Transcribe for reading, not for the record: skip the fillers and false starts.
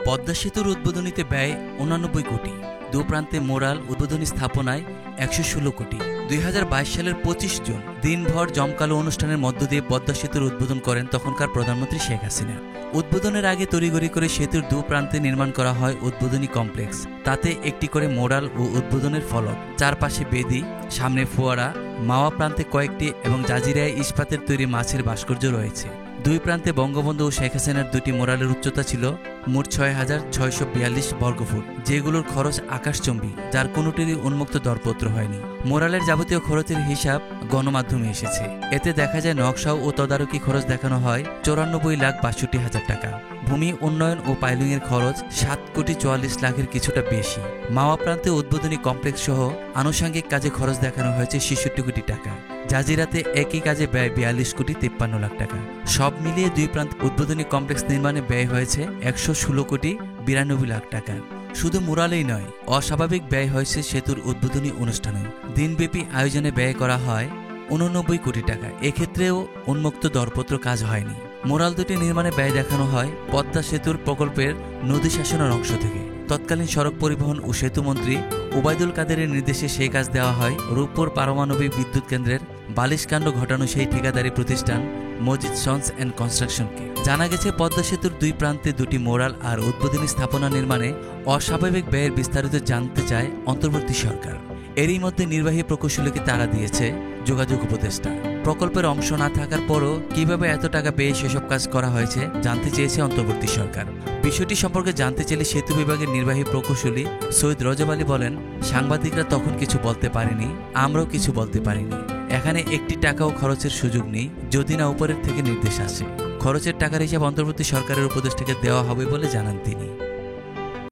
পদ্মা সেতুর উদ্বোধনীতে ব্যয় ৮৯ কোটি, দুপ্রান্তে মোরাল উদ্বোধনী স্থাপনায় ১১৬ কোটি। ২০২২ সালের ২৫ জুন দিনভর জমকালো অনুষ্ঠানের মধ্য দিয়ে পদ্মা সেতুর উদ্বোধন করেন তখনকার প্রধানমন্ত্রী শেখ হাসিনা। উদ্বোধনের আগে তড়িঘড়ি করে সেতুর দুপ্রান্তে নির্মাণ করা হয় উদ্বোধনী কমপ্লেক্স। তাতে একটি করে মোরাল ও উদ্বোধনের ফলক, চারপাশে বেদি, সামনে ফোয়ারা, মাওয়া প্রান্তে কয়েকটি এবং জাজিরায় ইস্পাতের তৈরি মাছের ভাস্কর্য রয়েছে। দুই প্রান্তে বঙ্গবন্ধু ও শেখ হাসিনার দুটি মোরালের উচ্চতা ছিল মোট ৬,৬৪২ বর্গফুট, যেগুলোর খরচ আকাশচুম্বী, যার কোনোটিরই উন্মুক্ত দরপত্র হয়নি। মোরালের যাবতীয় খরচের হিসাব গণমাধ্যমে এসেছে। এতে দেখা যায় নকশা ও তদারকি খরচ দেখানো হয় ৯৪,৬২,০০০ টাকা। ভূমি উন্নয়ন ও পাইলিংয়ের খরচ ৭,৪৪,০০,০০০ কিছুটা বেশি। মাওয়া প্রান্তে উদ্বোধনী কমপ্লেক্স সহ আনুষঙ্গিক কাজে খরচ দেখানো হয়েছে ৬৬ কোটি টাকা। জাজিরাতে একই কাজে ব্যয় ৪২,৫৩,০০,০০০ টাকা। সব মিলিয়ে দুই প্রান্ত উদ্বোধনী কমপ্লেক্স নির্মাণে ব্যয় হয়েছে ১১৬,৯২,০০,০০০ টাকা। শুধু মুরালেই নয়, অস্বাভাবিক ব্যয় হয়েছে সেতুর উদ্বোধনী অনুষ্ঠানেও। দিনব্যাপী আয়োজনে ব্যয় করা হয় ৮৯ কোটি টাকা। এক্ষেত্রেও উন্মুক্ত দরপত্র কাজ হয়নি। মোরাল দুটি নির্মাণে ব্যয় দেখানো হয় পদ্মা সেতুর প্রকল্পের নদী শাসনের অংশ থেকে। তৎকালীন সড়ক পরিবহন ও সেতুমন্ত্রী ওবায়দুল কাদেরের নির্দেশে সেই কাজ দেওয়া হয় রূপপুর পারমাণবিক বিদ্যুৎ কেন্দ্রের বালিশকাণ্ড ঘটানো সেই ঠিকাদারি প্রতিষ্ঠান মজিদ সন্স অ্যান্ড কনস্ট্রাকশনকে। জানা গেছে পদ্মা সেতুর দুই প্রান্তে দুটি মোরাল আর উদ্বোধনী স্থাপনা নির্মাণে অস্বাভাবিক ব্যয়ের বিস্তারিত জানতে চায় অন্তর্বর্তী সরকার। এরই মধ্যে নির্বাহী প্রকৌশলীকে তাড়া দিয়েছে যোগাযোগ উপদেষ্টা। প্রকল্পের অংশ না থাকার পরও কিভাবে এত টাকা পেয়ে সেসব কাজ করা হয়েছে জানতে চেয়েছে অন্তর্বর্তী সরকার। বিষয়টি সম্পর্কে জানতে চাইলে সেতু বিভাগের নির্বাহী প্রকৌশলী সৈয়দ রজব আলী বলেন, সাংবাদিকরা তখন কিছু বলতে পারেনি, আমরাও কিছু বলতে পারিনি। এখানে একটি টাকাও খরচের সুযোগ নেই যদি না উপরের থেকে নির্দেশ আসে। খরচের টাকার হিসাব অন্তর্বর্তী সরকারের উপদেষ্টাকে দেওয়া হবে বলে জানান তিনি।